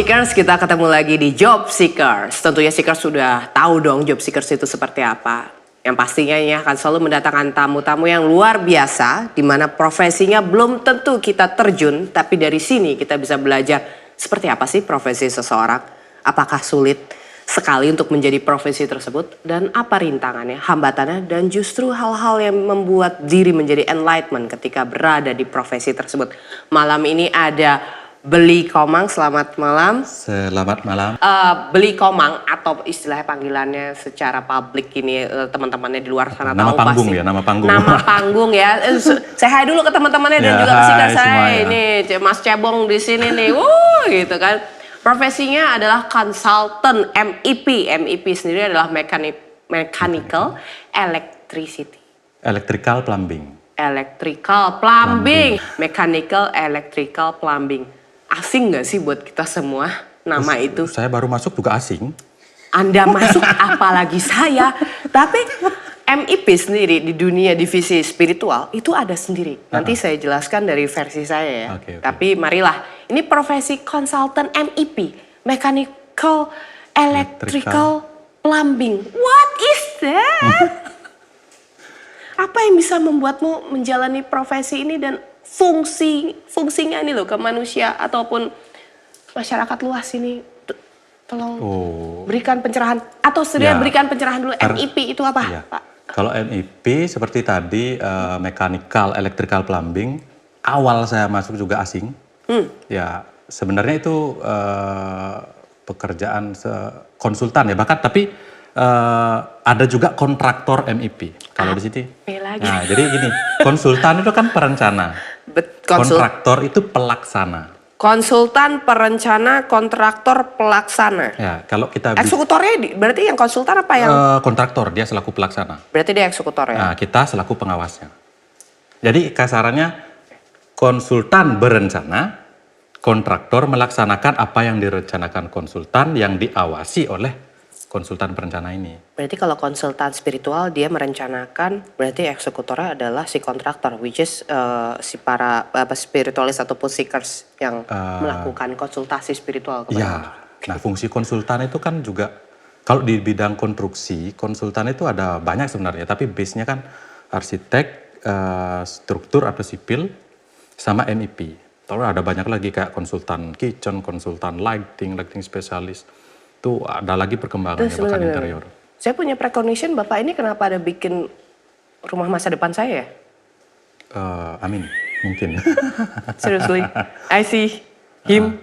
Seekers, kita ketemu lagi di Job Seekers. Tentunya Seekers sudah tahu dong Job Seekers itu seperti apa. Yang pastinya ini akan selalu mendatangkan tamu-tamu yang luar biasa, di mana profesinya belum tentu kita terjun, tapi dari sini kita bisa belajar seperti apa sih profesi seseorang. Apakah sulit sekali untuk menjadi profesi tersebut, dan apa rintangannya, hambatannya, dan justru hal-hal yang membuat diri menjadi enlightenment ketika berada di profesi tersebut. Malam ini ada Beli Komang, selamat malam. Selamat malam. Beli Komang atau istilahnya panggilannya secara publik ini teman-temannya di luar sana nama tahu panggung pasti. ya, nama panggung. Nama panggung ya. Saya hai dulu ke teman-temannya dan Ya, juga ke Seekers hai semua saya. ya. Ini Mas Cebong di sini nih. Gitu kan. Profesinya adalah consultant MEP. MEP sendiri adalah mechanical electricity. Electrical plumbing. Electrical plumbing. Mechanical electrical plumbing. Asing gak sih buat kita semua nama itu? Saya baru masuk juga asing. Anda masuk apalagi saya. Tapi MEP sendiri di dunia divisi spiritual itu ada sendiri. Nanti saya jelaskan dari versi saya ya. Oke. Tapi marilah, ini profesi konsultan MEP. Mechanical electrical plumbing. What is that? Apa yang bisa membuatmu menjalani profesi ini dan fungsinya ini loh ke manusia ataupun masyarakat luas ini, tolong berikan pencerahan atau berikan pencerahan dulu. MEP itu apa, Ya. Pak? Kalau MEP seperti tadi mechanical electrical plumbing, awal saya masuk juga asing. Ya sebenarnya itu pekerjaan konsultan ya, bahkan tapi ada juga kontraktor MEP. Kalau di sini. Nah, jadi gini, konsultan itu kan perencana. Kontraktor itu pelaksana. Konsultan, perencana, kontraktor, pelaksana. Ya, kalau kita eksekutornya berarti yang konsultan apa yang kontraktor, dia selaku pelaksana. Berarti dia eksekutor ya. Nah, kita selaku pengawasnya. Jadi kasarannya konsultan berencana, kontraktor melaksanakan apa yang direncanakan konsultan yang diawasi oleh konsultan perencana ini. Berarti kalau konsultan spiritual dia merencanakan, berarti eksekutornya adalah si kontraktor, which is si para spiritualis ataupun seekers yang melakukan konsultasi spiritual. Iya. Nah, fungsi konsultan itu kan juga kalau di bidang konstruksi, konsultan itu ada banyak sebenarnya, tapi base-nya kan arsitek, struktur atau sipil, sama MEP. Lalu ada banyak lagi kayak konsultan kitchen, konsultan lighting spesialis. Itu ada lagi perkembangannya bahkan interior. Saya punya precognition, Bapak ini kenapa ada bikin rumah masa depan saya ya? Amin, mungkin. Seriously, I see him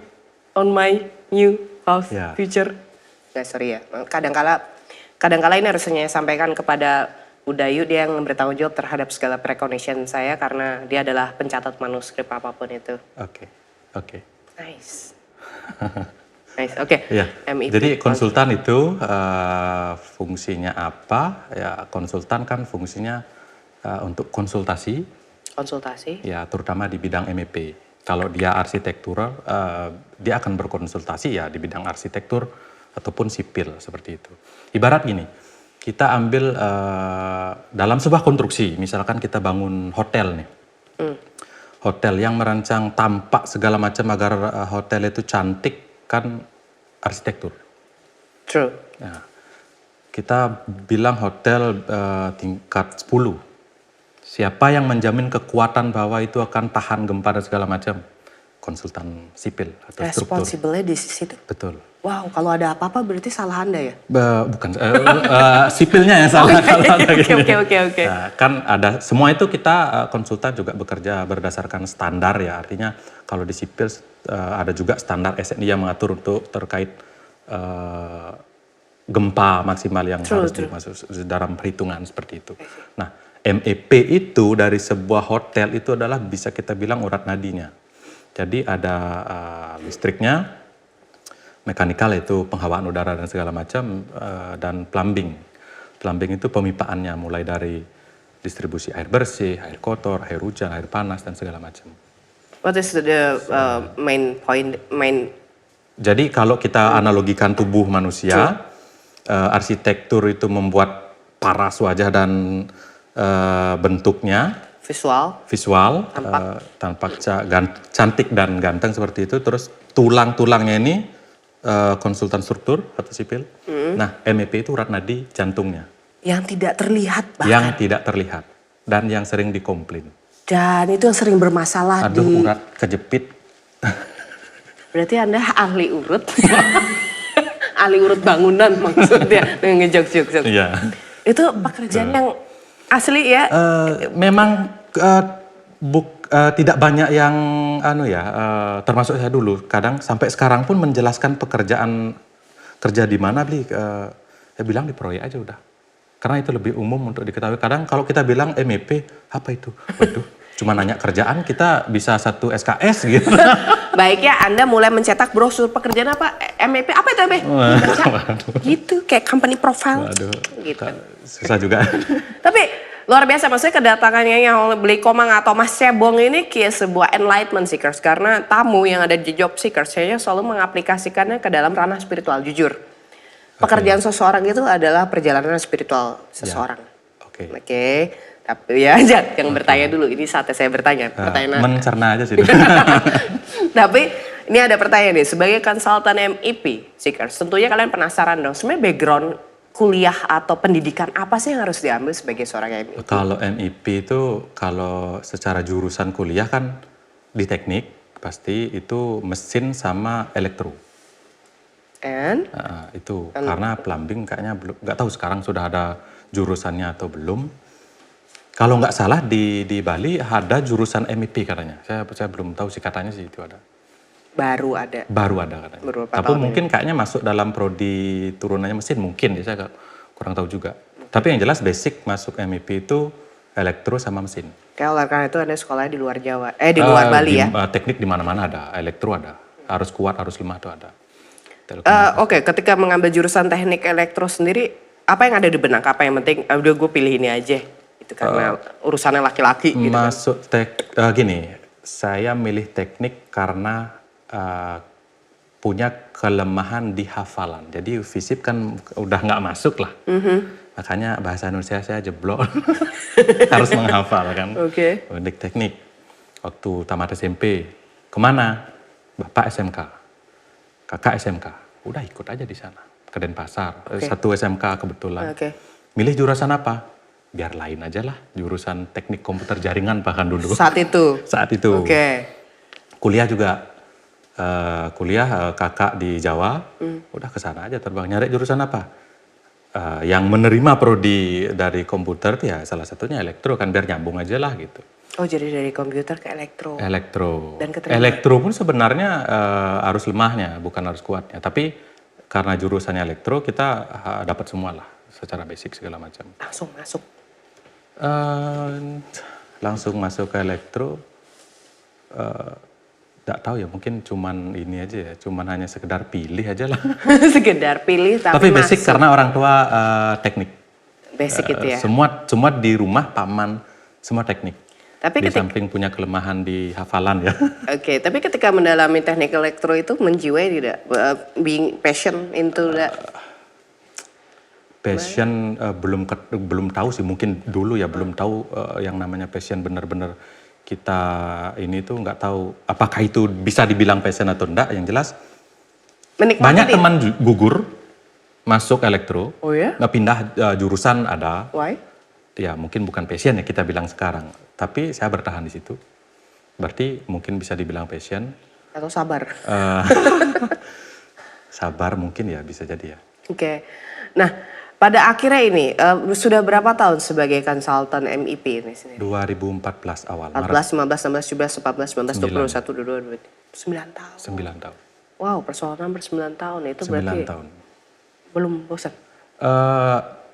on my new house future. Sorry ya, kadang-kala ini harus saya sampaikan kepada Udayu, dia yang bertanggung jawab terhadap segala precognition saya karena dia adalah pencatat manuskrip apapun itu. Oke. Nice. Nice, oke. Ya. Jadi konsultan itu fungsinya apa? Ya, konsultan kan fungsinya untuk konsultasi. Konsultasi. Ya, terutama di bidang MEP. Kalau dia arsitektur, dia akan berkonsultasi ya di bidang arsitektur ataupun sipil seperti itu. Ibarat gini, kita ambil dalam sebuah konstruksi, misalkan kita bangun hotel nih. Hotel yang merancang tampak segala macam agar hotel itu cantik, kan arsitektur. True. Ya. Kita bilang hotel tingkat 10. Siapa yang menjamin kekuatan bahwa itu akan tahan gempa dan segala macam? Konsultan sipil atau struktur. Responsible-nya di situ? Betul. Wow, kalau ada apa-apa berarti salah Anda ya? Bukan, sipilnya yang salah. Oke. Nah, kan ada, semua itu kita konsultan juga bekerja berdasarkan standar ya. Artinya kalau di sipil ada juga standar SNI yang mengatur untuk terkait gempa maksimal yang harus dimasuk dalam perhitungan seperti itu. Nah, MEP itu dari sebuah hotel itu adalah bisa kita bilang urat nadinya. Jadi ada listriknya, mekanikal itu penghawaan udara dan segala macam, dan plumbing. Plumbing itu pemipaannya mulai dari distribusi air bersih, air kotor, air hujan, air panas dan segala macam. What is the main point? Jadi kalau kita analogikan tubuh manusia, arsitektur itu membuat paras wajah dan bentuknya. Visual, tampak cantik dan ganteng seperti itu. Terus tulang-tulangnya ini konsultan struktur atau sipil. Nah, MEP itu urat nadi jantungnya. Yang tidak terlihat bahkan. Yang tidak terlihat dan yang sering dikomplain. Dan itu yang sering bermasalah urat kejepit. Berarti Anda ahli urut. Ahli urut bangunan maksudnya. Ngejok-jok. Iya. Itu pekerjaan yang asli ya? Memang tidak banyak yang termasuk saya dulu. Kadang sampai sekarang pun menjelaskan pekerjaan kerja di mana saya bilang di proyek aja udah. Karena itu lebih umum untuk diketahui. Kadang kalau kita bilang MEP, apa itu? Waduh, cuma nanya kerjaan kita bisa 1 SKS gitu. Baik ya, Anda mulai mencetak brosur pekerjaan apa? MEP, apa itu MEP? Gitu, kayak company profile. Waduh, gitu. Susah juga. Tapi luar biasa, maksudnya kedatangannya yang beli Komang atau Mas Cebong ini kayak sebuah enlightenment seekers. Karena tamu yang ada di job seekers, saya selalu mengaplikasikannya ke dalam ranah spiritual, jujur. Pekerjaan seseorang itu adalah perjalanan spiritual seseorang. Oke. Tapi ya jangan bertanya dulu, ini saatnya saya bertanya. Mencerna aja sih. Tapi ini ada pertanyaan nih, sebagai konsultan MEP seekers, tentunya kalian penasaran dong, sebenarnya background kuliah atau pendidikan apa sih yang harus diambil sebagai seorang MEP? Kalau MEP itu, kalau secara jurusan kuliah kan di teknik, pasti itu mesin sama elektro. Karena plumbing kayaknya belum, nggak tahu sekarang sudah ada jurusannya atau belum. Kalau nggak salah di Bali ada jurusan MEP katanya. Saya belum tahu sih, katanya sih itu ada. Baru ada katanya. Tapi mungkin kayaknya masuk dalam prodi turunannya mesin mungkin, saya kurang tahu juga. Tapi yang jelas basic masuk MEP itu elektro sama mesin. Oleh karena itu Anda sekolahnya di luar Jawa, di luar Bali ya? Teknik di mana-mana ada, elektro ada, arus kuat, arus lemah itu ada. Oke, ketika mengambil jurusan teknik elektro sendiri, apa yang ada di benak? Apa yang penting, udah gue pilih ini aja. Itu karena urusannya laki-laki gitu kan. Gini, saya milih teknik karena punya kelemahan di hafalan. Jadi FISIP kan udah nggak masuk lah. Makanya bahasa Indonesia saya jeblok. Harus menghafal kan. Di teknik. Waktu tamat SMP, kemana? Bapak SMK. Kakak SMK, udah ikut aja di sana ke Denpasar. Satu SMK kebetulan. Milih jurusan apa? Biar lain aja lah, jurusan teknik komputer jaringan bahkan dulu. Saat itu. Kuliah juga, kakak di Jawa, udah ke sana aja terbang. Nyari jurusan apa? Yang menerima prodi dari komputer ya salah satunya elektro kan, biar nyambung aja lah gitu. Oh, jadi dari komputer ke elektro. Dan elektro pun sebenarnya arus lemahnya, bukan arus kuatnya. Tapi karena jurusannya elektro, kita dapat semua lah, secara basic segala macam. Langsung masuk ke elektro, nggak tahu ya, mungkin cuman ini aja ya, cuman hanya sekedar pilih aja lah. Sekedar pilih tapi basic masuk. Karena orang tua teknik. Basic itu ya? Semua di rumah, paman, semua teknik. Tapi di samping punya kelemahan di hafalan ya. Tapi ketika mendalami teknik elektro itu menjiwai tidak? Being passion into that? Passion belum tahu sih, mungkin dulu ya belum tahu yang namanya passion benar-benar kita ini tuh nggak tahu apakah itu bisa dibilang passion atau enggak. Yang jelas banyak teman gugur masuk elektro, nggak pindah jurusan ada. Why? Ya mungkin bukan passion ya kita bilang sekarang, tapi saya bertahan di situ. Berarti mungkin bisa dibilang passion. Atau sabar? Sabar mungkin ya, bisa jadi ya. Nah pada akhirnya ini sudah berapa tahun sebagai konsultan MEP ini sendiri? 2014 awal. 14, 15, 16, 17, 18, 19, 20, 21, 22, 9 tahun. 9 tahun. Wow, persoalan 9 tahun itu 9 berarti tahun. Belum bosan?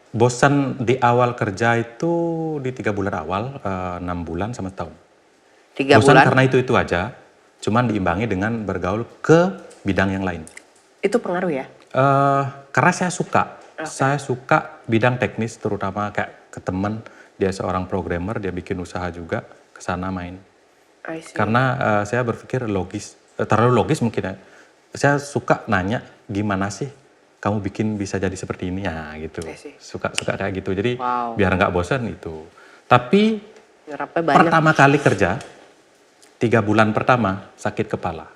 Bosan di awal kerja itu di 3 bulan awal, 6 bulan sama setahun. 3 bosan bulan? Karena itu aja, cuman diimbangi dengan bergaul ke bidang yang lain. Itu pengaruh ya? Karena saya suka bidang teknis, terutama kayak ke teman, dia seorang programmer, dia bikin usaha juga, ke sana main. Karena saya berpikir terlalu logis mungkin ya. Saya suka nanya, gimana sih kamu bikin bisa jadi seperti ini ya gitu. Suka kayak gitu. Jadi biar nggak bosan itu. Tapi pertama kali kerja 3 bulan pertama sakit kepala.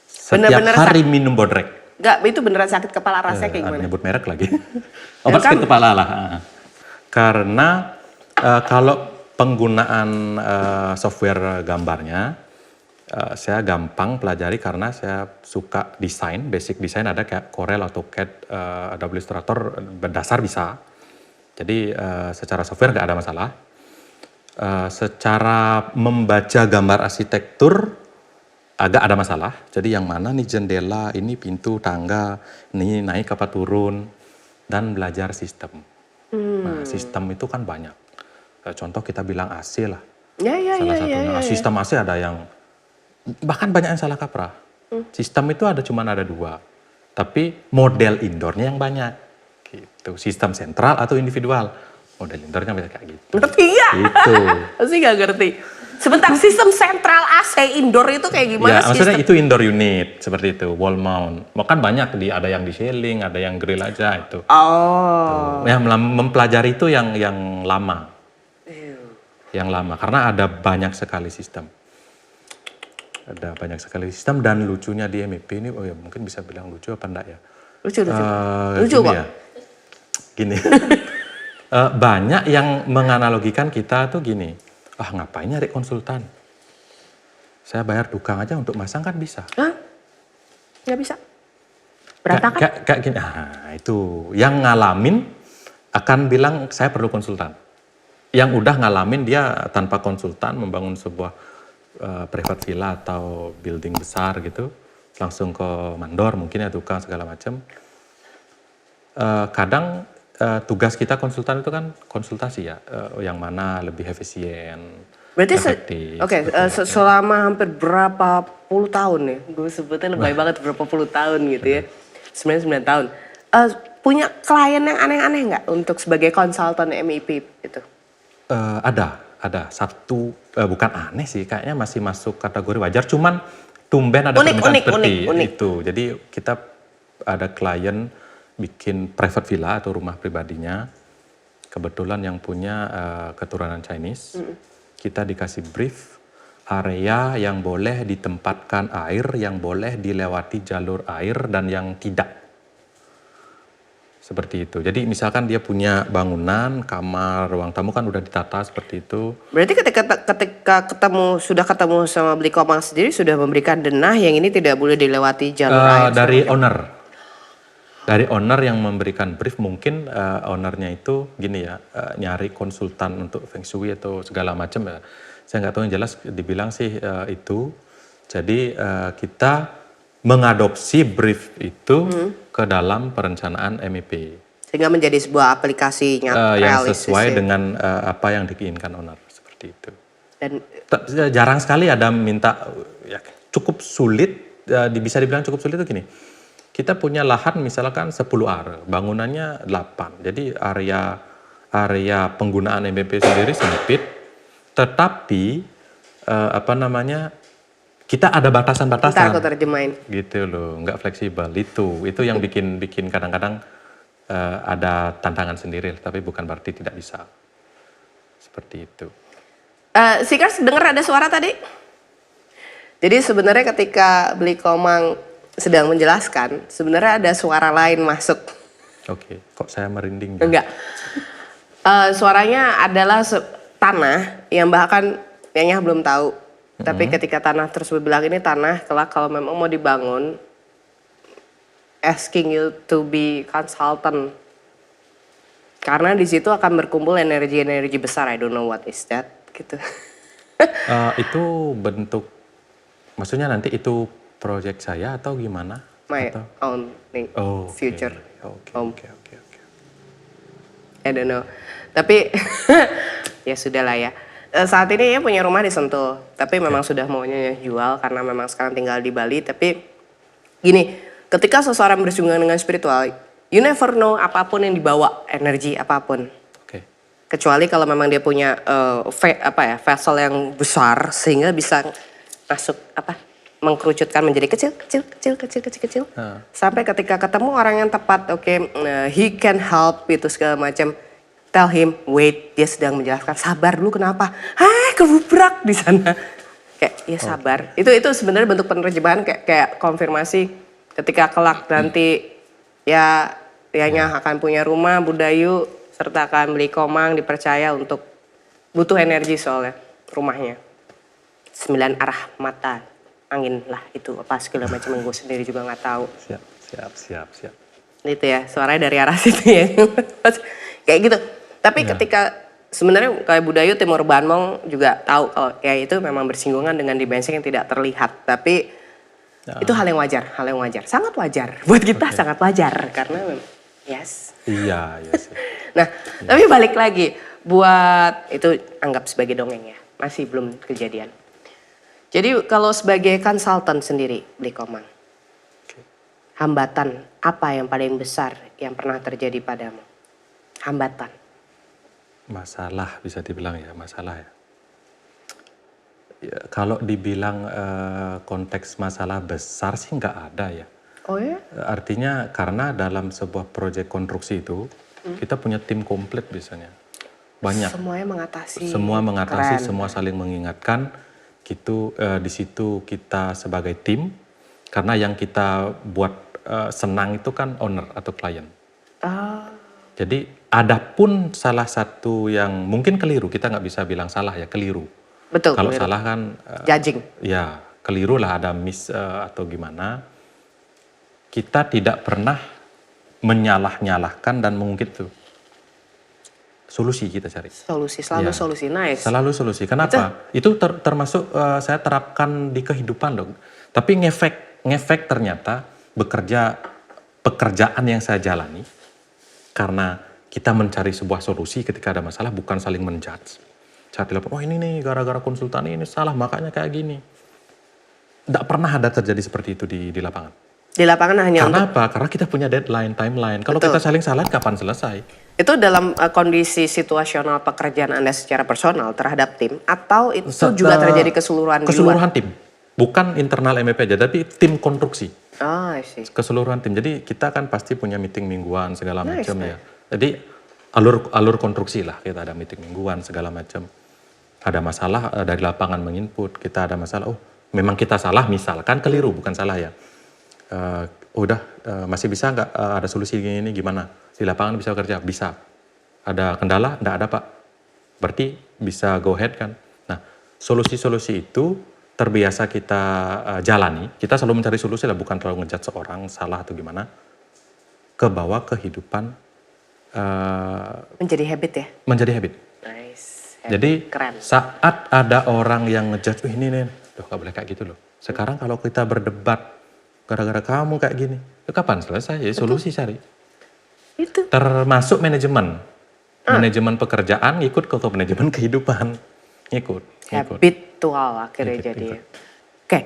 Setiap hari minum bodrek. Nggak, itu beneran sakit kepala rasanya kayak gimana? Nyebut merek lagi. Obat sakit kepala lah. Karena kalau penggunaan software gambarnya, saya gampang pelajari karena saya suka desain, basic desain ada kayak Corel, AutoCAD, Adobe Illustrator, berdasar bisa. Jadi secara software nggak ada masalah. Secara membaca gambar arsitektur agak ada masalah. Jadi yang mana nih jendela, ini pintu, tangga, ini naik apa turun, dan belajar sistem. Nah, sistem itu kan banyak. Contoh kita bilang AC lah. Salah satunya. Sistem AC ada yang, bahkan banyak yang salah kaprah. Sistem itu cuma ada 2. Tapi model indoornya yang banyak. Gitu. Sistem sentral atau individual. Model indoornya bisa kayak gitu. Ngerti ya? Gitu. Pasti nggak ngerti. Sebentar, sistem sentral AC indoor itu kayak gimana? Ya, maksudnya itu indoor unit seperti itu, wall mount. Kan banyak ada yang di ceiling, ada yang grill aja itu. Oh. Ya, mempelajari itu yang lama. Yang lama karena ada banyak sekali sistem. Ada banyak sekali sistem dan lucunya di MEP ini, mungkin bisa bilang lucu apa enggak ya? Lucu kok. Ya. Gini. Banyak yang menganalogikan kita tuh gini. Ngapain nyari konsultan? Saya bayar tukang aja untuk masang kan bisa. Hah? Nggak bisa? Berantakan? Kayak gini, itu. Yang ngalamin akan bilang saya perlu konsultan. Yang udah ngalamin dia tanpa konsultan membangun sebuah private villa atau building besar gitu. Langsung ke mandor mungkin ya tukang segala macam. Kadang tugas kita konsultan itu kan konsultasi ya, yang mana lebih efisien, berarti efektif. Selama hampir berapa puluh tahun ya, gue sebutnya lebay banget berapa puluh tahun gitu ya, 9 tahun. Punya klien yang aneh-aneh nggak untuk sebagai konsultan MEP itu? Ada satu, bukan aneh sih, kayaknya masih masuk kategori wajar, cuman tumben ada permintaan seperti itu. Jadi kita ada klien bikin private villa atau rumah pribadinya, kebetulan yang punya keturunan Chinese. Kita dikasih brief area yang boleh ditempatkan air, yang boleh dilewati jalur air, dan yang tidak. Seperti itu. Jadi misalkan dia punya bangunan, kamar, ruang tamu kan udah ditata seperti itu. Berarti ketika sudah ketemu sama Beli Komang sendiri, sudah memberikan denah yang ini tidak boleh dilewati jalur air? Dari owner. Dari owner yang memberikan brief, mungkin ownernya itu gini ya, nyari konsultan untuk feng shui atau segala macam ya. Saya nggak tahu yang jelas, dibilang sih itu. Jadi kita mengadopsi brief itu ke dalam perencanaan MEP. Sehingga menjadi sebuah aplikasi yang sesuai dengan apa yang diinginkan owner, seperti itu. Dan jarang sekali ada minta, ya, cukup sulit, bisa dibilang cukup sulit itu gini. Kita punya lahan misalkan 10 are, bangunannya 8. Jadi area penggunaan MEP sendiri sempit, tetapi kita ada batasan-batasan. Ntar aku terjemahin. Gitu loh, nggak fleksibel. Itu yang bikin kadang-kadang ada tantangan sendiri, tapi bukan berarti tidak bisa. Seperti itu. Seekers dengar ada suara tadi? Jadi sebenarnya ketika Beli Komang sedang menjelaskan, sebenarnya ada suara lain masuk. Oke, kok saya merinding? Enggak. Suaranya adalah tanah yang bahkan kayaknya belum tahu. Tapi ketika tanah tersebut bilang ini tanah kelak kalau memang mau dibangun, asking you to be consultant. Karena di situ akan berkumpul energi-energi besar. I don't know what is that gitu. Itu bentuk, maksudnya nanti itu project saya atau gimana? My own thing, future. Oke. I don't know. Tapi ya sudahlah ya. Saat ini ya punya rumah di Sentul. Tapi memang sudah maunya jual karena memang sekarang tinggal di Bali. Tapi gini, ketika seseorang bersinggungan dengan spiritual, you never know apapun yang dibawa, energi apapun. Kecuali kalau memang dia punya vessel yang besar sehingga bisa masuk mengkerucutkan menjadi kecil. Sampai ketika ketemu orang yang tepat, he can help itu segala macam. Tell him, wait, dia sedang menjelaskan, sabar dulu kenapa? Kerubrak di sana. Kayak, ya sabar. Itu sebenarnya bentuk penerjemahan kayak konfirmasi ketika kelak nanti ya dianya akan punya rumah, Budayu, serta akan beli Komang, dipercaya untuk butuh energi soalnya rumahnya. 9 arah mata, angin lah itu apa segala macam yang gue sendiri juga nggak tahu. Siap. Itu ya, suaranya dari arah situ ya. Kayak gitu. Tapi ketika sebenarnya kayak Budayu, Timur Banmong juga tahu kalau ya itu memang bersinggungan dengan dimensi yang tidak terlihat. Tapi itu hal yang wajar, sangat wajar. Buat kita sangat wajar karena yes. Iya sih. Nah, tapi balik lagi buat itu anggap sebagai dongeng ya, masih belum kejadian. Jadi kalau sebagai konsultan sendiri, Bli Komang, hambatan apa yang paling besar yang pernah terjadi padamu? Hambatan. Masalah bisa dibilang ya, masalah ya. Ya kalau dibilang konteks masalah besar sih nggak ada ya. Oh ya? Artinya karena dalam sebuah proyek konstruksi itu kita punya tim komplit biasanya. Banyak. Semuanya mengatasi. Semua mengatasi, Keren. semua saling mengingatkan. Gitu, di situ kita sebagai tim, karena yang kita buat senang itu kan owner atau klien. Jadi ada pun salah satu yang mungkin keliru, kita nggak bisa bilang salah ya, keliru. Betul. Kalau keliru. salah kan judging. Ya keliru lah, ada miss atau gimana. Kita tidak pernah menyalah-nyalahkan dan mungkin tuh solusi kita cari. Solusi, selalu solusi, nice. Selalu solusi. Kenapa? Itu termasuk saya terapkan di kehidupan dong. Tapi ngefek ternyata pekerjaan yang saya jalani karena kita mencari sebuah solusi ketika ada masalah, bukan saling menjudge. Saat telepon, oh ini nih gara-gara konsultan ini salah makanya kayak gini. Tidak pernah ada terjadi seperti itu di lapangan. Di lapangan hanya Karena apa? Karena kita punya deadline, timeline. Kalau kita saling salah, kapan selesai? Itu dalam kondisi situasional pekerjaan Anda secara personal terhadap tim, atau itu juga terjadi keseluruhan di luar? Keseluruhan tim. Bukan internal MEP aja, tapi tim konstruksi. I see. Keseluruhan tim. Jadi kita kan pasti punya meeting mingguan segala macam ya. Jadi alur konstruksi lah, kita ada meeting mingguan segala macam. Ada masalah dari lapangan menginput, kita ada masalah, oh memang kita salah misalkan, keliru bukan salah ya. Masih bisa nggak ada solusi gini gimana? Di lapangan bisa kerja? Bisa. Ada kendala? Nggak ada Pak. Berarti bisa go ahead kan? Nah, solusi-solusi itu terbiasa kita jalani. Kita selalu mencari solusi lah, bukan terlalu ngejudge seorang salah atau gimana. Ke bawah kehidupan. Menjadi habit ya? Menjadi habit. Nice. Jadi keren. Saat ada orang yang ngejudge, ini nih, loh gak boleh kayak gitu loh. Sekarang kalau kita berdebat, gara-gara kamu kayak gini, kapan selesai? Ya solusi cari. Itu. Termasuk manajemen. Manajemen pekerjaan ikut ke manajemen kehidupan. Ikut. Habitual akhirnya jadi. Oke,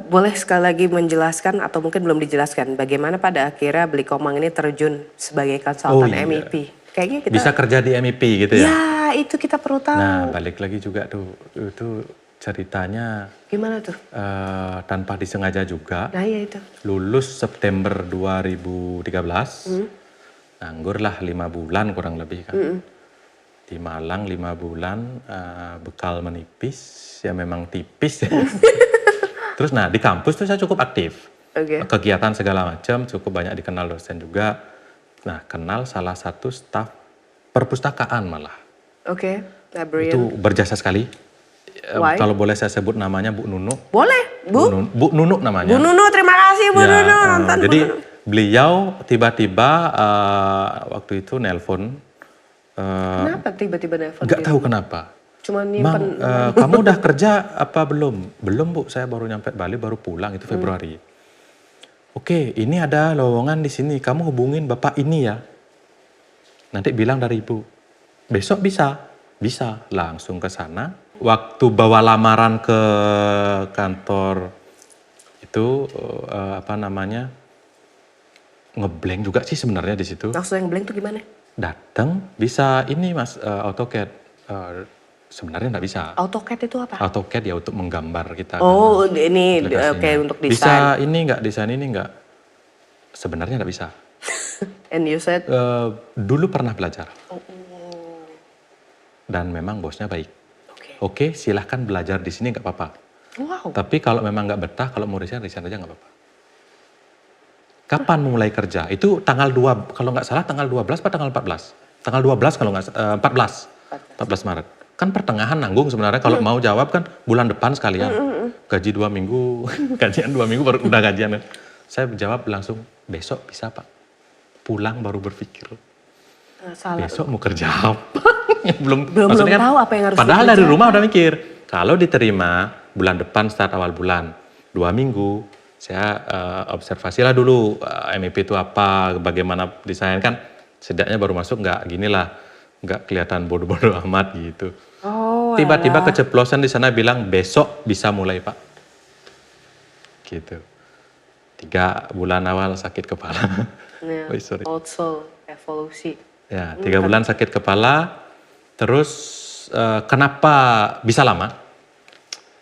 boleh sekali lagi menjelaskan atau mungkin belum dijelaskan bagaimana pada akhirnya Bli Komang ini terjun sebagai konsultan MEP. Kayaknya kita bisa kerja di MEP gitu ya? Ya, itu kita perlu tahu. Nah, balik lagi juga tuh, itu ceritanya gimana tuh? Tanpa disengaja juga. Nah, iya itu. Lulus September 2013. Nganggur lah 5 bulan kurang lebih kan. Di Malang 5 bulan, bekal menipis, ya memang tipis. Terus di kampus tuh saya cukup aktif. Kegiatan segala macam, cukup banyak dikenal dosen juga. Nah, kenal salah satu staf perpustakaan malah. Librarian. Itu berjasa sekali. Kalau boleh saya sebut namanya Bu Nunu. Boleh, Bu. Bu Nunu namanya. Bu Nunu, terima kasih Bu Nunu. Nonton jadi beliau tiba-tiba waktu itu nelpon. Kenapa tiba-tiba nelpon? Gak tahu kenapa. Cuma nyimpen. Kamu udah kerja apa belum? Belum Bu, saya baru nyampe Bali, baru pulang itu Februari. Oke, ini ada lowongan di sini. Kamu hubungin Bapak ini ya. Nanti bilang dari Ibu. Besok bisa? Bisa. Langsung ke sana. Waktu bawa lamaran ke kantor itu ngeblank juga sih sebenarnya di situ. Langsung yang blank tuh gimana? Datang bisa ini Mas AutoCAD. Sebenarnya nggak bisa. AutoCAD itu apa? AutoCAD ya untuk menggambar kita. Oh, ini untuk desain. Bisa ini nggak, desain ini nggak? Sebenarnya nggak bisa. And you said? Dulu pernah belajar. Dan memang bosnya baik. Oke, silahkan belajar di sini nggak apa-apa. Wow. Tapi kalau memang nggak betah, kalau mau resign aja nggak apa-apa. Kapan mulai kerja? Itu tanggal 2, kalau nggak salah tanggal 12 atau tanggal 14? Tanggal 12 kalau nggak 14 Maret. Kan pertengahan nanggung sebenarnya, kalau mau jawab kan bulan depan sekalian. Gaji 2 minggu, gajian 2 minggu baru udah gajian. Saya jawab langsung, besok bisa Pak. Pulang baru berpikir. Salah. Besok mau kerja apa? belum kan, tahu apa yang harus padahal dari rumah udah mikir, kalau diterima bulan depan start awal bulan, 2 minggu, saya observasi lah dulu MEP itu apa, bagaimana desain kan, setidaknya baru masuk nggak gini lah, nggak kelihatan bodoh-bodoh amat gitu. Oh, tiba-tiba keceplosan di sana bilang besok bisa mulai Pak, gitu. 3 bulan awal sakit kepala. Yeah. Sorry. Also evolusi. Ya, 3 bulan sakit kepala, terus kenapa bisa lama?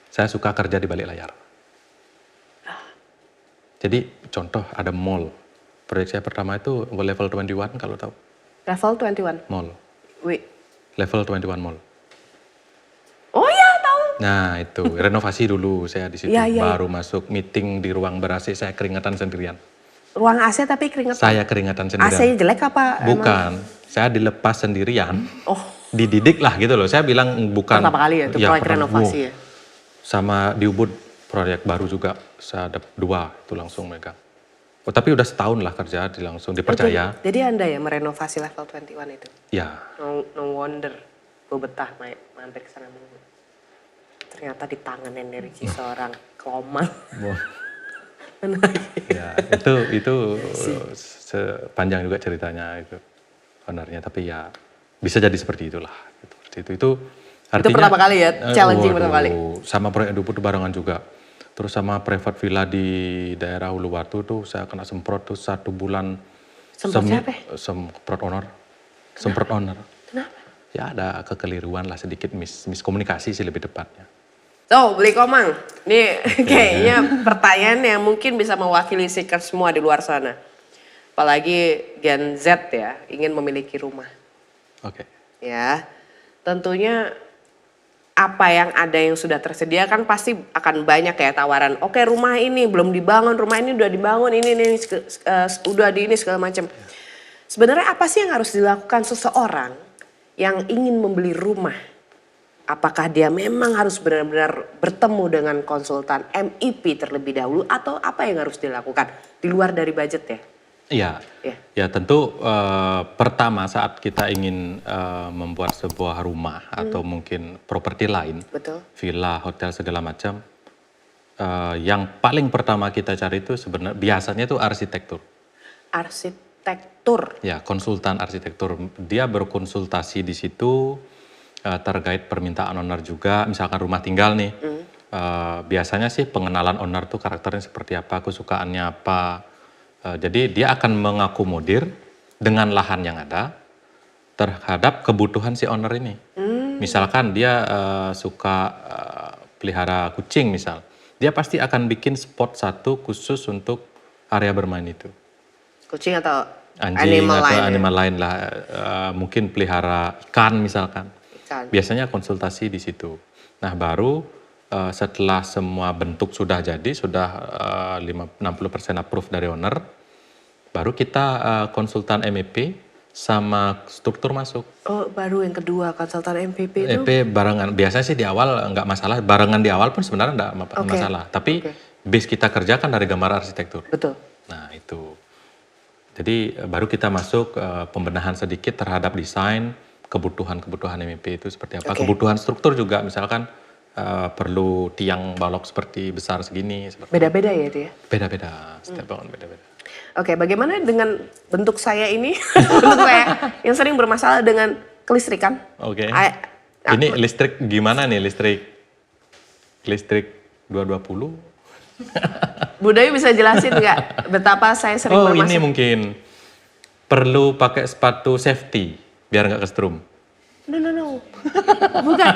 Saya suka kerja di balik layar. Jadi contoh ada mall, proyek saya pertama itu level 21 kalau tahu. Level 21? Mall. Wait. Level 21 mall. Oh iya tahu. Nah itu, renovasi dulu saya di situ, baru masuk meeting di ruang ber-AC, saya keringatan sendirian. Ruang AC tapi keringetan? Saya keringatan sendirian. AC-nya jelek apa? Bukan, saya dilepas sendirian. Dididik lah gitu loh. Saya bilang bukan. Pertama kali ya, itu proyek renovasi ya? Sama di Ubud, proyek baru juga. Saya ada 2, itu langsung megang. Oh, tapi udah setahun lah kerja, langsung dipercaya. Jadi Anda ya merenovasi level 21 itu? Ya. No wonder, gue betah mampir ke sana. Ternyata ditanganin dari seorang Klomal. Ya, itu sepanjang juga ceritanya itu ownernya, tapi ya bisa jadi seperti itulah. Itu artinya. Itu pertama kali ya, challenging pertama kali. Sama proyek Ubud barengan juga. Terus sama private villa di daerah Uluwatu tuh saya kena semprot tuh 1 bulan. Semprot siapa? Semprot owner. Semprot owner. Kenapa? Ya ada kekeliruan lah sedikit, miskomunikasi sih lebih tepatnya. Beli Komang, ini kayaknya pertanyaan yang mungkin bisa mewakili seeker semua di luar sana. Apalagi Gen Z ya, ingin memiliki rumah. Oke. Ya, tentunya apa yang ada yang sudah tersedia kan pasti akan banyak ya tawaran. Oke, rumah ini belum dibangun, rumah ini udah dibangun, ini udah di ini segala macam. Sebenarnya apa sih yang harus dilakukan seseorang yang ingin membeli rumah? Apakah dia memang harus benar-benar bertemu dengan konsultan MEP terlebih dahulu atau apa yang harus dilakukan di luar dari budget ya? Iya, ya tentu pertama saat kita ingin membuat sebuah rumah atau mungkin properti lain, villa, hotel segala macam, yang paling pertama kita cari itu sebenarnya biasanya itu arsitektur. Arsitektur? Ya, konsultan arsitektur. Dia berkonsultasi di situ. Terkait permintaan owner juga, misalkan rumah tinggal nih, biasanya sih pengenalan owner tuh karakternya seperti apa, kesukaannya apa, jadi dia akan mengakomodir dengan lahan yang ada terhadap kebutuhan si owner ini. Misalkan dia suka pelihara kucing misal, dia pasti akan bikin spot satu khusus untuk area bermain itu. Kucing atau anjing atau animal lain lah, mungkin pelihara ikan misalkan. Biasanya konsultasi di situ. Nah baru setelah semua bentuk sudah jadi, sudah 60% approve dari owner, baru kita konsultan MEP sama struktur masuk. Oh baru yang kedua konsultan MEP itu? MEP barengan, biasanya sih di awal nggak masalah, barengan di awal pun sebenarnya nggak masalah. Tapi base kita kerjakan dari gambar arsitektur. Betul. Nah itu. Jadi baru kita masuk pembenahan sedikit terhadap desain, kebutuhan MEP itu seperti apa, kebutuhan struktur juga misalkan perlu tiang balok seperti besar segini. Beda-beda ya itu ya? Beda-beda, setiap bangun beda-beda. Oke, bagaimana dengan bentuk saya ini, bentuk saya yang sering bermasalah dengan kelistrikan? Oke, ini listrik gimana nih, listrik 220? Budayu bisa jelasin nggak betapa saya sering bermasalah? Oh ini mungkin perlu pakai sepatu safety. Biar nggak kesetrum. No. Bukan.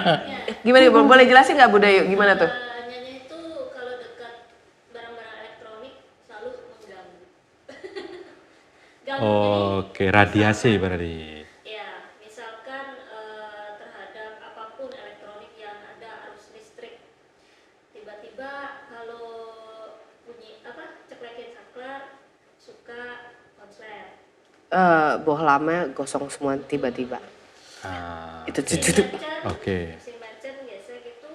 Gimana, boleh jelasin nggak Budayu, gimana tuh? Nyanyi itu kalau dekat barang-barang elektronik selalu mengganggu. Oke, radiasi berarti. Ya, misalkan terhadap apapun elektronik yang ada arus listrik. Tiba-tiba kalau bunyi ceklekin saklar suka bohlamnya gosong semua tiba-tiba. Itu Oke. Oke. Mesin merchant gesek itu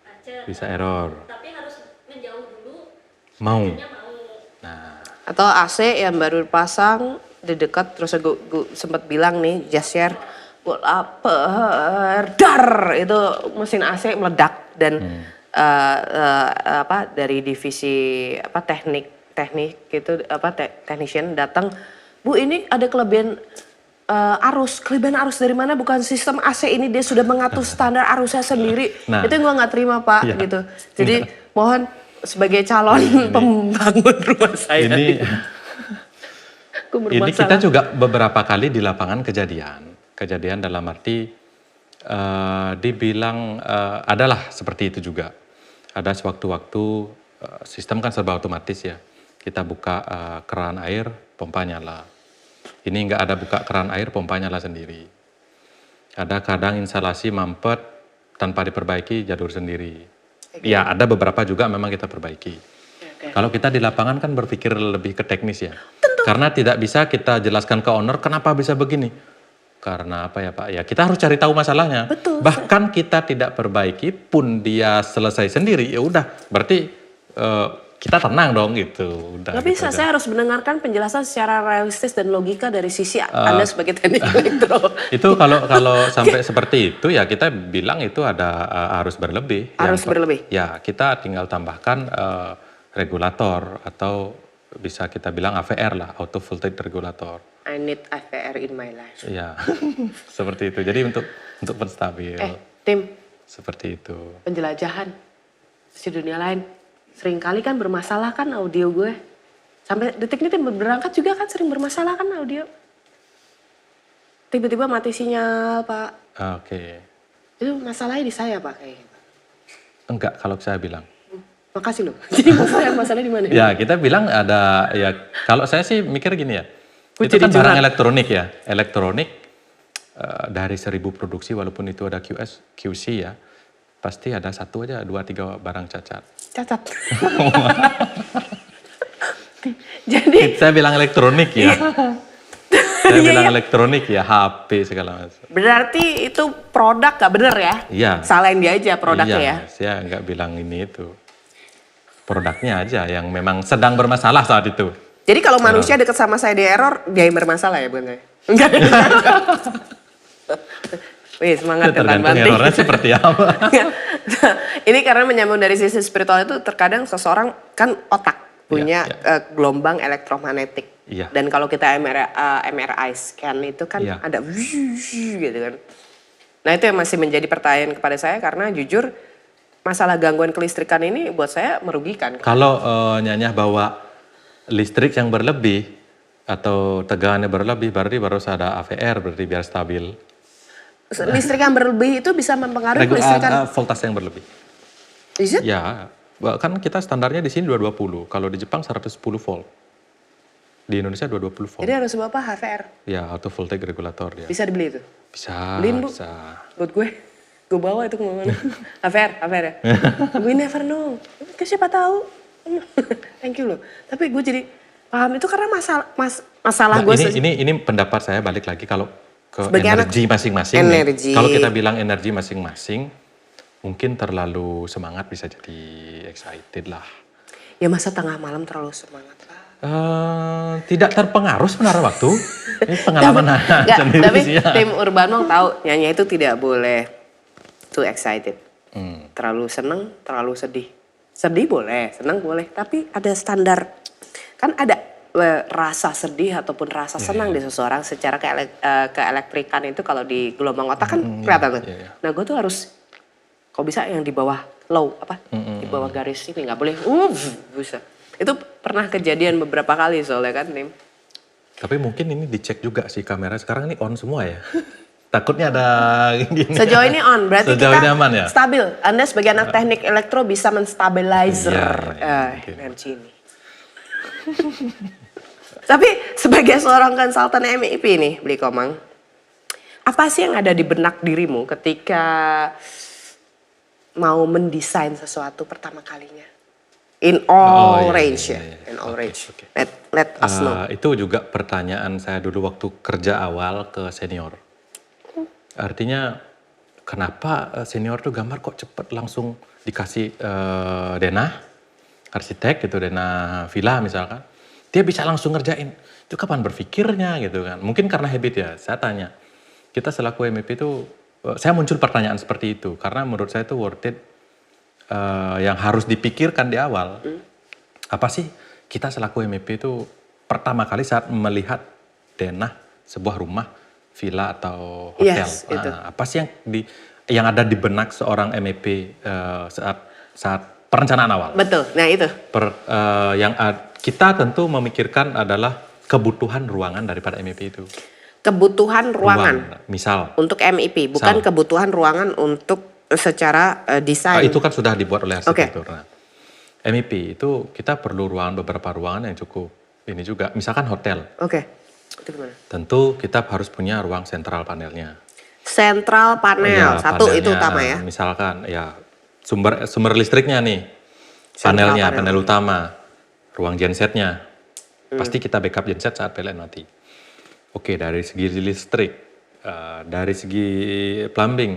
macet. Bisa error. Tapi harus menjauh dulu. Mau. Merchantnya mau. Nah, Atau AC yang baru dipasang di dekat, terus gue sempat bilang nih, just share, gue lapar, dar, itu mesin AC meledak dan dari divisi teknik gitu technician datang, Bu ini ada kelebihan kelebihan arus dari mana? Bukan sistem AC ini, dia sudah mengatur standar arusnya sendiri. Nah. Itu gue nggak terima Pak Iya. gitu. Jadi mohon sebagai calon pembangun rumah saya ini ini kita juga beberapa kali di lapangan kejadian dalam arti dibilang adalah seperti itu juga. Ada sewaktu-waktu sistem kan serba otomatis ya. Kita buka keran air, pompa nyala. Ini nggak ada buka keran air, pompa nyala sendiri. Ada kadang instalasi mampet tanpa diperbaiki jalur sendiri. Ya ada beberapa juga memang kita perbaiki. Kalau kita di lapangan kan berpikir lebih ke teknis ya. Karena tidak bisa kita jelaskan ke owner kenapa bisa begini. Karena apa ya Pak? Ya kita harus cari tahu masalahnya. Betul. Bahkan kita tidak perbaiki pun dia selesai sendiri, ya udah. Berarti kita tenang dong gitu. Udah, Gak gitu bisa, aja. saya harus mendengarkan penjelasan secara realistis dan logika dari sisi Anda sebagai teknik elektro. Itu kalau sampai seperti itu ya kita bilang itu ada arus berlebih. Arus berlebih. Ya kita tinggal tambahkan regulator atau bisa kita bilang AVR lah, auto voltage regulator. I need AVR in my life. Iya, seperti itu. Jadi untuk penstabil. Tim, Seperti itu. penjelajahan di dunia lain. Seringkali kan bermasalah kan audio gue. Sampai detik ini tim berangkat juga kan sering bermasalah kan audio. Tiba-tiba mati sinyal Pak. Oke. Itu masalahnya di saya Pak kayaknya. Enggak kalau saya bilang. Makasih loh. Jadi masalahnya di mana? Ya kita bilang ada ya kalau saya sih mikir gini ya. Gue Itu jadi kan barang curhat. elektronik ya. Elektronik dari 1000 produksi walaupun itu ada QC ya. Pasti ada 1 aja 2-3 barang cacat. Cacat. Jadi Saya bilang elektronik ya. Saya Iya, bilang iya. elektronik ya, HP segala macam. berarti itu produk gak bener ya? Iya. Salahin dia aja produknya ya. Iya, saya nggak bilang ini itu. Produknya aja yang memang sedang bermasalah saat itu. Jadi kalau manusia deket sama saya di error, dia yang bermasalah ya bukan saya? Enggak. Wih semangat ya Tan Tergantung Banting. errornya seperti apa. Ini karena menyambung dari sisi spiritual itu terkadang seseorang kan otak punya gelombang elektromagnetik. Iya. Dan kalau kita MRI scan itu kan Iya. ada gitu kan. Nah itu yang masih menjadi pertanyaan kepada saya karena jujur masalah gangguan kelistrikan ini buat saya merugikan. Kalau Nyanyah bawa listrik yang berlebih atau tegangannya berlebih berarti baru ada AVR berarti biar stabil. Listrik yang berlebih itu bisa mempengaruhi kelistrikan. Voltase yang berlebih. Is it? Ya, kan kita standarnya di sini 220. Kalau di Jepang 110 volt. Di Indonesia 220 volt. Jadi harus bawa apa? HVR. Ya, auto voltage regulator dia. Bisa dibeli itu? Bisa, Beliin, Bu. bisa. Buat gue. Gue bawa itu kemana-mana. HVR ya. We never know. Siapa tahu. Thank you loh. Tapi gue jadi paham itu karena masalah Nah, gue. ini pendapat saya balik lagi kalau ke Sebagai energi masing-masing. nih. Energi. Kalau kita bilang energi masing-masing, mungkin terlalu semangat bisa jadi excited lah. Ya masa tengah malam terlalu semangat lah. Tidak terpengaruh sebenarnya waktu. Ini pengalaman Enggak, sendiri tapi sih ya. tim Urban Monk tahu nyanyi itu tidak boleh too excited. Terlalu seneng, terlalu sedih. Sedih boleh, seneng boleh, tapi ada standar. Kan ada rasa sedih ataupun rasa senang di seseorang secara keelektrikan itu kalau di gelombang otak kan kelihatan tuh. Nah gue tuh harus, kok bisa yang di bawah low apa, di bawah garis ini nggak boleh, bisa. Itu pernah kejadian beberapa kali soalnya kan Tim. Tapi mungkin ini dicek juga sih kamera. Sekarang ini on semua ya. Takutnya ada gini. Sejauh ini on, berarti Sejauh kita ini aman ya? stabil. Anda sebagai anak teknik elektro bisa menstabilizer Iya, mungkin. energi ini. Tapi sebagai seorang konsultan MEP nih, Bli Komang, apa sih yang ada di benak dirimu ketika mau mendesain sesuatu pertama kalinya? In all iya, range iya, ya, iya. in all Oke, range. oke. Let us know. Itu juga pertanyaan saya dulu waktu kerja awal ke senior. Artinya kenapa senior tuh gambar kok cepet langsung dikasih denah, arsitek gitu, denah villa misalkan. Dia bisa langsung ngerjain. Itu kapan berpikirnya gitu kan. Mungkin karena habit ya, saya tanya. Kita selaku MEP itu, saya muncul pertanyaan seperti itu. Karena menurut saya itu worth it yang harus dipikirkan di awal. Apa sih kita selaku MEP itu pertama kali saat melihat denah sebuah rumah, villa atau hotel. Yes, itu. Apa sih yang ada di benak seorang MEP saat perencanaan awal? Betul, nah itu. Kita tentu memikirkan adalah kebutuhan ruangan daripada MEP itu. Kebutuhan ruangan. Misal. Untuk MEP, bukan kebutuhan ruangan untuk secara desain. Itu kan sudah dibuat oleh arsitektur. Nah, MEP itu kita perlu beberapa ruangan yang cukup ini juga. Misalkan hotel. Oke. Itu gimana? Tentu kita harus punya ruang sentral panelnya. Sentral panel, Ya, satu panelnya, itu utama ya. Misalkan ya sumber listriknya nih. Panel utama. Ruang gensetnya. Pasti kita backup genset saat PLN mati. Oke, dari segi listrik, dari segi plumbing,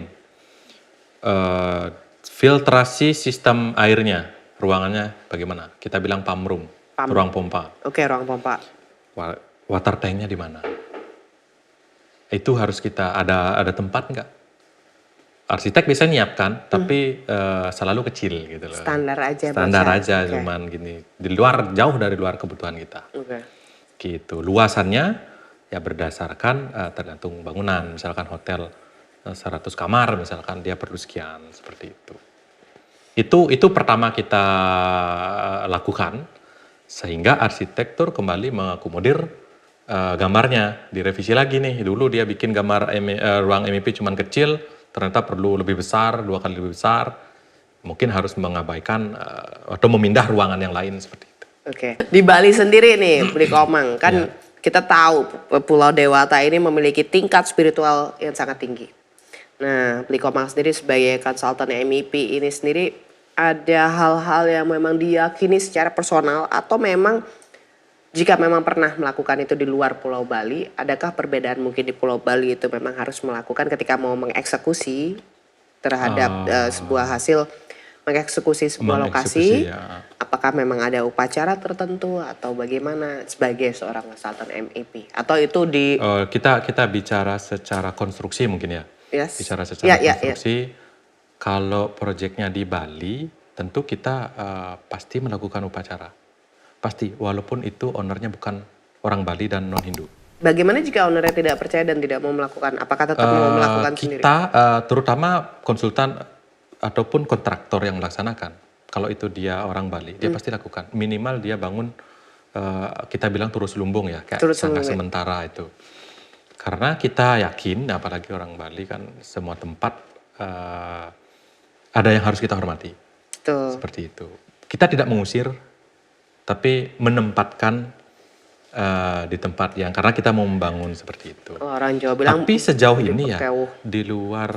filtrasi sistem airnya, ruangannya bagaimana? Kita bilang pump room, ruang pompa. Oke, ruang pompa. Water tanknya di mana? Itu harus kita ada tempat nggak? Arsitek bisa nyiapkan, tapi selalu kecil gitu loh. Standar aja. Standar aja, cuman gini. Jauh dari luar kebutuhan kita. Gitu. Luasannya ya berdasarkan tergantung bangunan. Misalkan hotel 100 kamar, misalkan dia perlu sekian, seperti itu. Itu pertama kita lakukan, sehingga arsitektur kembali mengakomodir gambarnya. Direvisi lagi nih, dulu dia bikin gambar ruang MEP cuman kecil, ternyata perlu lebih besar, 2 kali lebih besar. Mungkin harus mengabaikan atau memindah ruangan yang lain seperti itu. Oke. Di Bali sendiri nih, Bli Komang, kan kita tahu Pulau Dewata ini memiliki tingkat spiritual yang sangat tinggi. Nah, Bli Komang sendiri sebagai konsultan MEP ini sendiri ada hal-hal yang memang diyakini secara personal atau memang jika memang pernah melakukan itu di luar Pulau Bali, adakah perbedaan mungkin di Pulau Bali itu memang harus melakukan ketika mau mengeksekusi terhadap sebuah hasil, mengeksekusi sebuah lokasi, apakah memang ada upacara tertentu atau bagaimana sebagai seorang konsultan MEP? Atau itu kita bicara secara konstruksi mungkin ya? Yes. Bicara secara konstruksi, kalau proyeknya di Bali, tentu kita pasti melakukan upacara. Pasti, walaupun itu ownernya bukan orang Bali dan non-Hindu. Bagaimana jika ownernya tidak percaya dan tidak mau melakukan? Apakah tetap mau melakukan sendiri? Kita, terutama konsultan ataupun kontraktor yang melaksanakan, kalau itu dia orang Bali, dia pasti lakukan. Minimal dia bangun, kita bilang turus lumbung ya, kayak sangga sementara itu. Karena kita yakin, apalagi orang Bali kan semua tempat ada yang harus kita hormati. Betul. Seperti itu. Kita tidak mengusir, tapi menempatkan di tempat yang karena kita mau membangun seperti itu. Orang Jawa bilang. Tapi sejauh ini ya di luar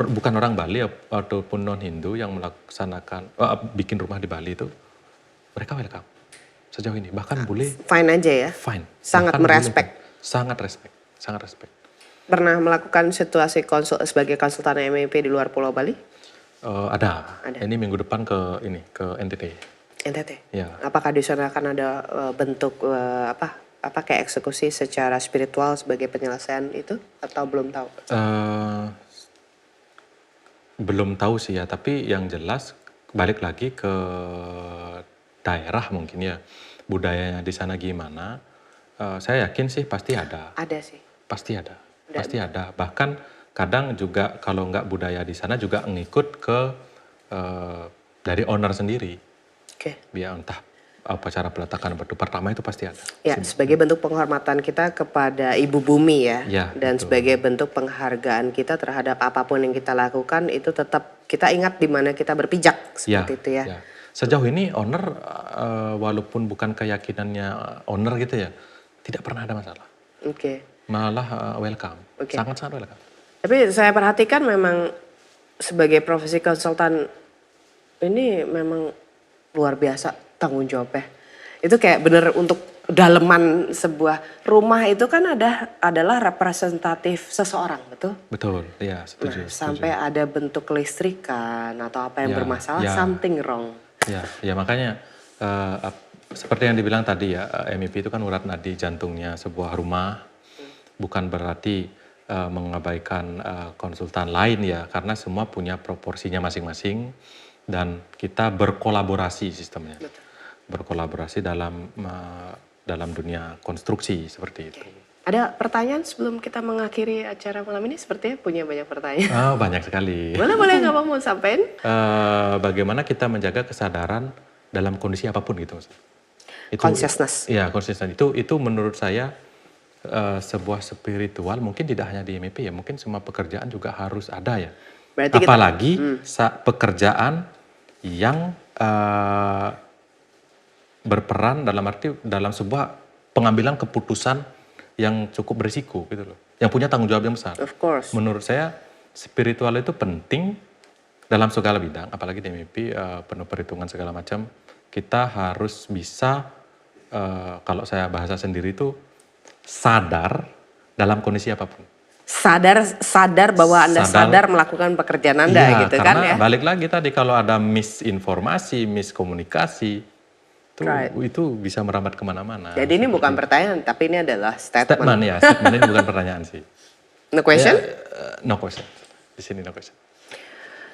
bukan orang Bali ataupun non Hindu yang melaksanakan bikin rumah di Bali itu, mereka welcome sejauh ini. Bahkan boleh. Fine aja ya. Fine. Sangat merespek. Sangat respect. Pernah melakukan situasi sebagai konsultan MEP di luar Pulau Bali? Ada. Ini minggu depan ke NTT. NTT. Ya. Apakah di sana akan ada bentuk kayak eksekusi secara spiritual sebagai penyelesaian itu atau belum tahu? Belum tahu sih ya, tapi yang jelas balik lagi ke daerah mungkin ya, budayanya di sana gimana? Saya yakin sih pasti ada. Ada sih. Pasti ada. Pasti ada. Bahkan kadang juga kalau nggak budaya di sana juga ngikut ke dari owner sendiri. Biar entah upacara peletakan batu pertama itu pasti ada. Ya, sebagai bentuk penghormatan kita kepada Ibu Bumi ya dan betul. Sebagai bentuk penghargaan kita terhadap apapun yang kita lakukan itu tetap kita ingat di mana kita berpijak seperti itu ya. Sejauh ini owner walaupun bukan keyakinannya owner gitu ya, tidak pernah ada masalah. Malah welcome. Sangat-sangat welcome. Tapi saya perhatikan memang sebagai profesi konsultan ini memang luar biasa tanggung jawabnya. Itu kayak bener untuk daleman sebuah rumah itu kan adalah representatif seseorang, betul? Betul, ya setuju. Nah, sampai ada bentuk kelistrikan atau apa yang bermasalah, something wrong. Ya makanya seperti yang dibilang tadi ya, MEP itu kan urat nadi jantungnya sebuah rumah. Bukan berarti mengabaikan konsultan lain ya, karena semua punya proporsinya masing-masing dan kita berkolaborasi sistemnya. Betul. Berkolaborasi dalam dunia konstruksi seperti itu. Ada pertanyaan sebelum kita mengakhiri acara malam ini? Sepertinya punya banyak pertanyaan. Oh, banyak sekali. Boleh nggak mau sampein? Bagaimana kita menjaga kesadaran dalam kondisi apapun gitu. Consciousness. Iya, consciousness. Itu menurut saya sebuah spiritual, mungkin tidak hanya di MEP ya, mungkin semua pekerjaan juga harus ada ya. Berarti apalagi pekerjaan yang berperan dalam sebuah pengambilan keputusan yang cukup berisiko gitu loh. Yang punya tanggung jawab yang besar. Of course. Menurut saya spiritual itu penting dalam segala bidang, apalagi di MEP penuh perhitungan segala macam. Kita harus bisa, kalau saya bahasa sendiri itu sadar dalam kondisi apapun. Sadar bahwa Anda sadar melakukan pekerjaan Anda ya, gitu kan ya. Karena balik lagi tadi kalau ada misinformasi, miskomunikasi, itu bisa merambat kemana-mana. Jadi ini bukan pertanyaan, tapi ini adalah statement. Statement ini bukan pertanyaan sih. No question? No question. Di sini no question.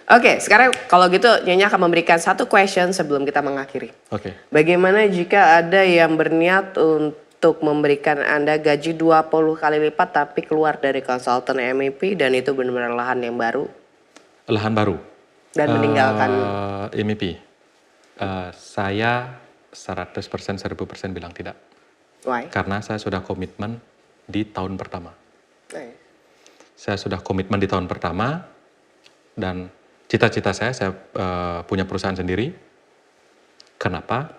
Oke, sekarang kalau gitu Nyonya akan memberikan satu question sebelum kita mengakhiri. Oke. Bagaimana jika ada yang berniat untuk memberikan Anda gaji 20 kali lipat tapi keluar dari konsultan MEP dan itu benar-benar lahan yang baru? Lahan baru? Dan meninggalkan? MEP. Saya 100%, 1000% bilang tidak. Why? Karena saya sudah komitmen di tahun pertama. Saya sudah komitmen di tahun pertama dan cita-cita saya punya perusahaan sendiri. Kenapa?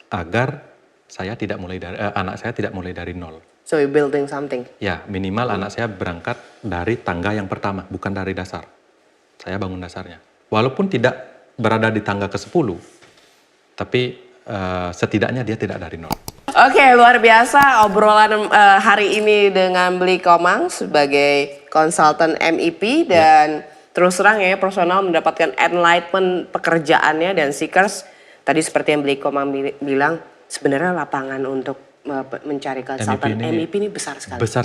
Agar saya tidak mulai dari anak saya tidak mulai dari nol. So you building something? Ya, minimal anak saya berangkat dari tangga yang pertama, bukan dari dasar. Saya bangun dasarnya. Walaupun tidak berada di tangga ke-10, tapi setidaknya dia tidak dari nol. Oke, luar biasa obrolan hari ini dengan Bli Komang sebagai konsultan MEP dan terus terang ya personal mendapatkan enlightenment pekerjaannya dan Seekers. Tadi seperti yang Bli Komang bilang, sebenarnya lapangan untuk mencari konsultan MEP ini besar sekali. Besar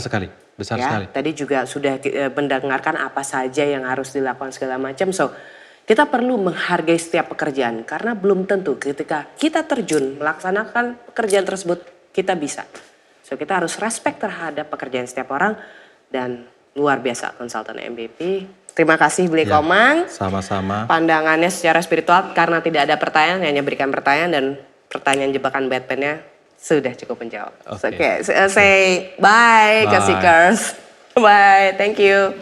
sekali. Tadi juga sudah mendengarkan apa saja yang harus dilakukan segala macam. So, kita perlu menghargai setiap pekerjaan karena belum tentu ketika kita terjun melaksanakan pekerjaan tersebut kita bisa. So kita harus respect terhadap pekerjaan setiap orang dan luar biasa konsultan MEP. Terima kasih Bli Komang. Sama-sama. Pandangannya secara spiritual karena tidak ada pertanyaan hanya berikan pertanyaan dan pertanyaan jebakan Batman-nya sudah cukup menjawab. Oke, say bye ke Seekers. Bye, thank you.